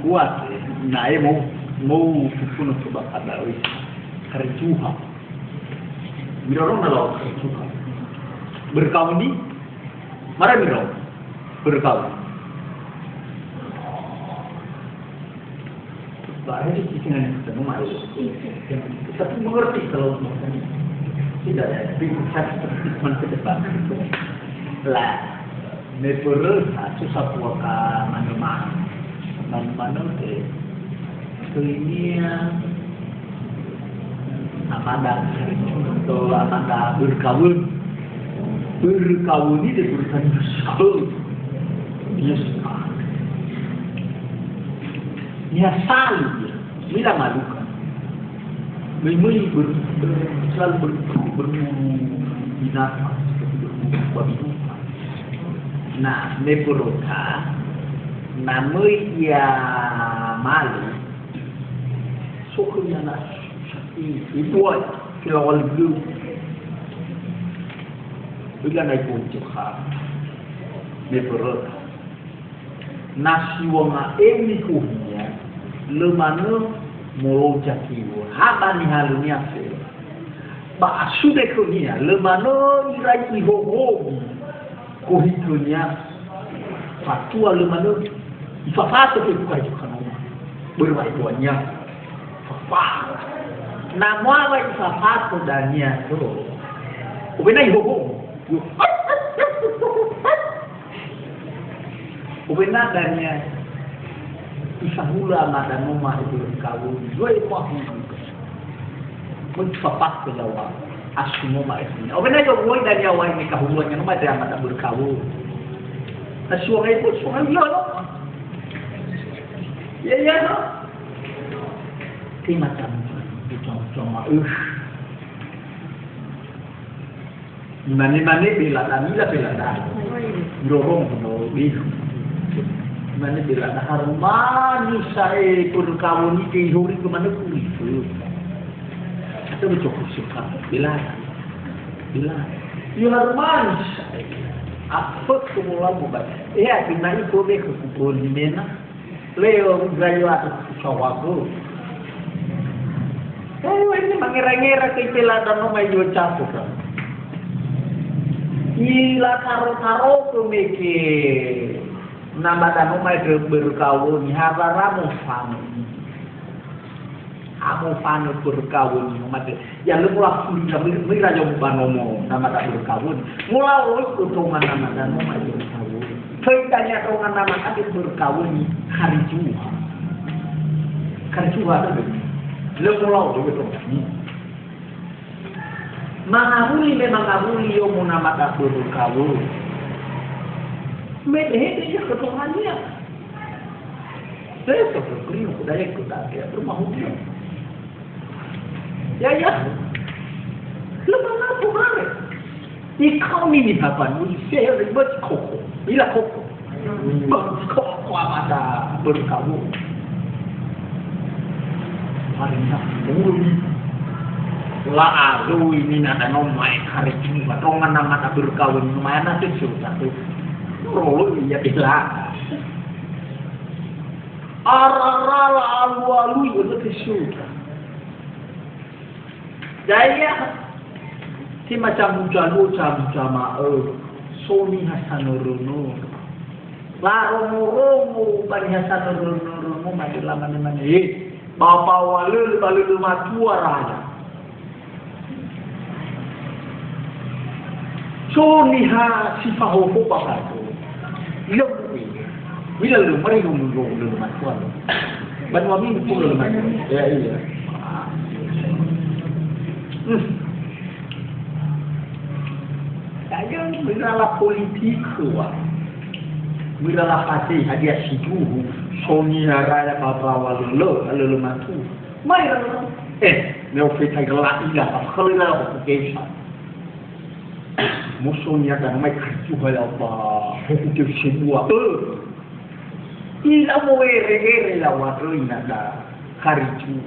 kuat nae mau kuno coba kada wis kerjuha miroro nalo kerjuha berkawan di mana miroro berkawan bahaya di sini ketemu malu tapi mengerti kalau tidak bisa seperti ke depan lah nepurus susah puaka mana ini amanda atau amanda berkawin ini diberikan bersekul dia suka dia salu bila malukan memang selalu berbinatang seperti berbuat. Nah, nepurota namanya ya malu sukunya nak dibuat filawal blue bila naik puncak nepurota nasi wonga ini kuhnya lemana molo jakiwo haba ni halunya se ba asude kuhnya lemana irai ihoho kuhitunya fatua lemana ifafata ke bukai kana berwai tuanya fafa namwa ifafata dania to ubena ihoho ubena dania isahula madanuma itu kawin dua mahu mencapai ke Jawa asmo maesnya ubena yo woi dari awal ini kahuluannya nama dia mata berkawin suara itu suara dia no ya no macam cuma Mane bila dorong no bisu mane bila harmani saya pun kamu ni kehuri ke mana pun itu atau cukup suka bila you harmani apa semula buat bina itu deh kekubur di mana leo gayo atau sawaku ini mengira-ngira kecil dan nomai yo capuk ila taro-taro kumike nama dan umai berkawin habaramu fanu berkawin mate ya lu mulai sudah mira jom banomo nama tak berkawin mulai utungan nama dan umai berkawin ceritanya utungan nama tadi berkawin hari Jumat lu mulai begitu Mangabuli memang ngabuli yo mau nama tak berkawin. Medhe dia ketuhannya. Saya berkeliling budaya kita ya rumah hujan. Ya. Lepas apa kemarin? Ikau ini apa? Saya ribet koko. Bila koko? Koko ada berkawin. Hari ini la aru ini ada nomai hari ini batongan nama tak berkawin mana tu sudah tu rolo ya bila arara alu itu sudah jaya si macam jalu jama Sony Hasanurunu la romo bani Hasanurunu masalah mana bapa walul balu matua raja so niha sifaho ko bakato bila lu mari lu matuan ban wami ko lu matuan ya iya saya bila politik kuat bila hati hadiah sidu so niha raya bapa walu lu matu mai meu fita gelak ila khalila ko keisa musuhnya dan mai juga ya Allah itu semua ila mo ere la wato inada khariju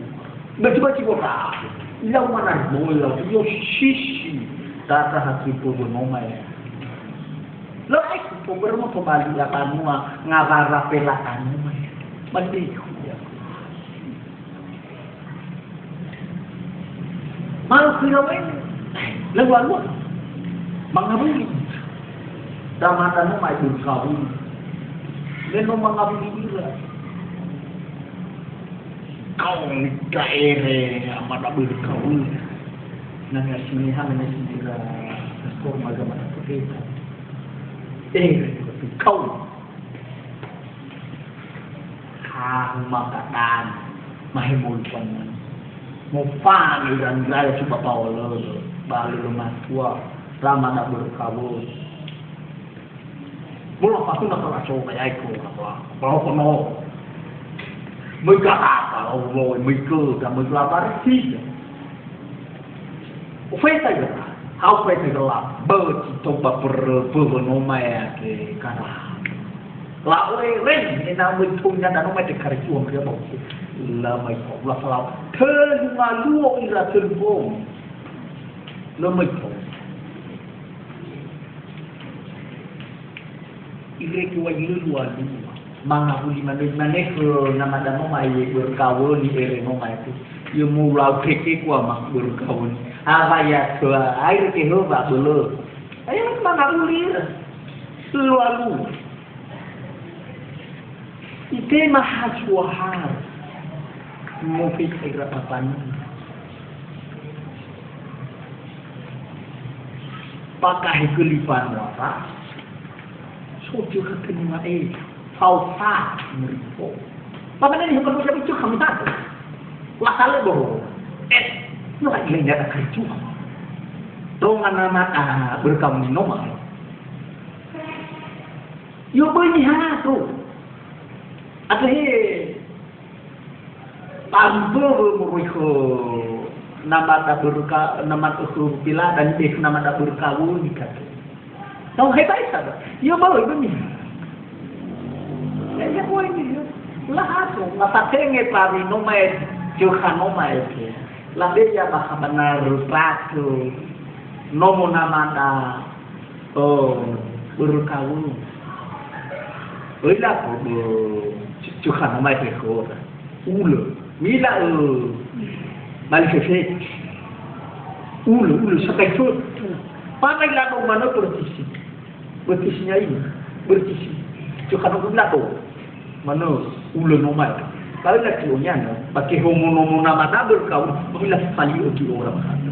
betul ka ila mana bola yo shishi tata hati po noma ya lo ai po bermo to bali la kanua ngabara pela kanua Mandi ya. Malu kirawan lawan mangabuli. Damatan mo may berkawin. Leno mangabuli ira. Kau daere amat berkawin. Nanya sinihan nanya sinira forma agama kita. Kau hàng mà cả đàn mà hay một phần một pha người đàn ra là chúng bảo lơ bà lơ mà thua ra mà đã berkabul mula pasti nak nak coba ya itu kalau kono mereka apa kalau mereka dan mereka lapar sih phải tay được hao phải tay được bơ chỉ trong bờ bờ nomai ke kana lão ơi rinh nào mình thu nhân đã nó mới được khởi chuồng kia bảo là mày không là sao thơ mà luôn là thơ vô nó mình không ini kuah ini luar mana pun di mana ke nama nama mai berkawin di area nama itu yang mulai keke kuah mak berkawin apa ya tua air keho bak belu ayo mana ulir luar itu mahasiswa mau fikir apa ni pakai kelipan waras suci kekenima falsa meripo apa ni bukan macam itu kami tak lakale boh lu lagi lihat ada kerja dongan nama berkawan nomor yo banyak tu ada tambah mereka nama tak berka nama tu bila dan dia nama tak berkawin dikata tahu hebat sahaja ya baru ini ya kau ini lah tu masa tengah pari nomai juga nomai ke lah dia bahasa benar ratu nomo nama dah berkawin Ila ko juga nomai ke kau ulu mila balik ke ulu sampai tu pakai lagu mana bertisinya ini bertisi juga nak lagu mana ulu normal kalau nak kilonya pakai homo nama tak berkau bila sekali lagi orang satu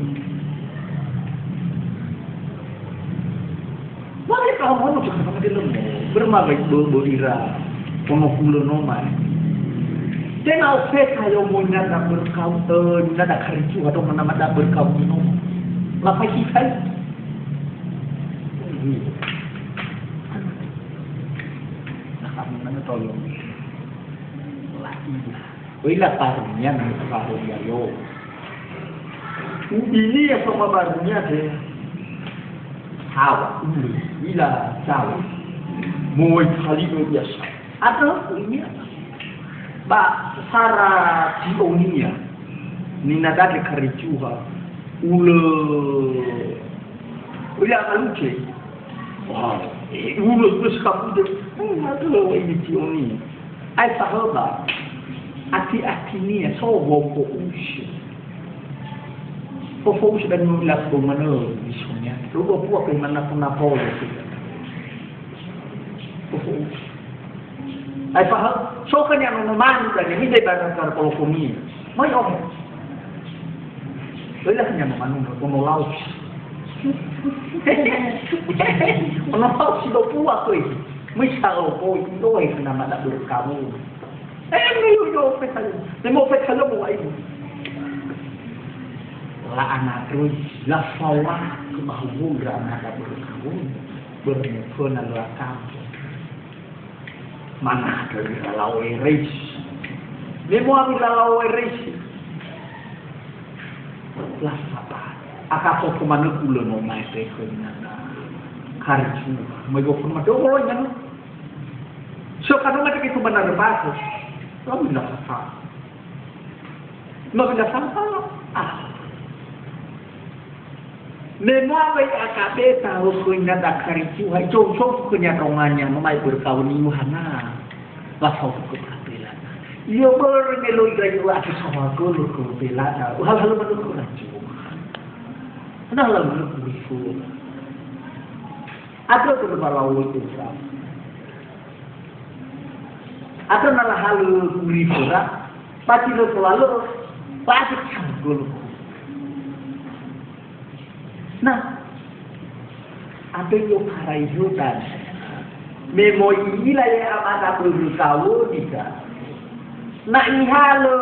boleh kau mau juga sama dia bermain berira homo ulu normal dan aufet kalau mau nak berkau nak kerja atau nama tak berkau itu apa sih kan kami mana tolong lagi ila parunya nanti parunya yo ini ya sama parunya deh hawa ila jauh mau kali biasa atau ini ba sara sionia ni nada de karichuha ula kaluche wow terus kamu de aduh ini sionia ai sahabat hati-hati ni so wong ushi Fokus dan mulak bumano misalnya, lupa buat kemana pun apa itu. Fokus. Ay faham, so kanya naman dan hindi barang karpolokomi. May okay. Wala kanya naman nung Menolak si dopuak ko may sao po ito ay naman kamu. Ngayon petal. Nemo petal mo ay. La anak terus la fawa kemahuran anak berkamu bermukul nalakam. Mana dari lalau eris. Nemo abi lalau eris. Lah apa? Akaso kumana kulo no mai te kunana. Karju, mego pun mado nya. So kana mate ke kumana repaso. Kamu nak apa? Mau nak apa? Memang akabe tahu kunya dak karju, hai cocok kunya rongannya mai berkawin yuhana. Lah kau ke peradilan. Ia bermeloi gaya aku sama golo ko belada. Hal-hal mana ko nanti. Nah lalu begitu. Ada tu berlalu itu sah. Ada nalar hal begitu sah. Pasti lo selalu pasti sama golo. Nah, ada yang harai hutan. Memo inilah yang amat perlu tahu juga. Nak ni halo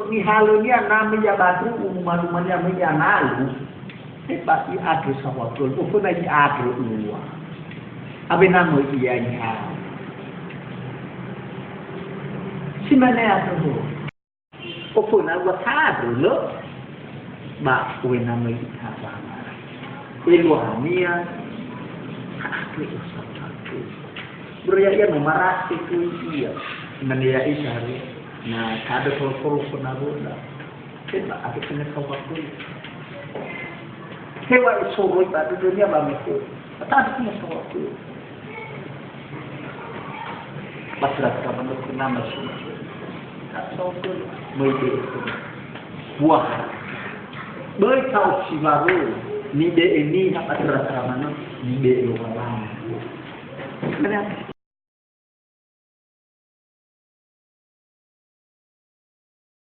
ni namanya batu umumnya menjanalu. Pasti ada sawakul. Bukan lagi ada luar. Apa nama dia ni halo? Si mana ada tu? Bukan awak ada lo. Mak kue nama kita apa? Iluhania aku satu beraya memarah itu dia menilai cari nah kada kalau penaruh kita ada kena kawat tu hewa itu pada dunia bangku tak kena kawat tu masyarakat kamu kena masuk tak tahu tu mereka buah berkau si baru ni de ini apa terasa mana ni de luar mana.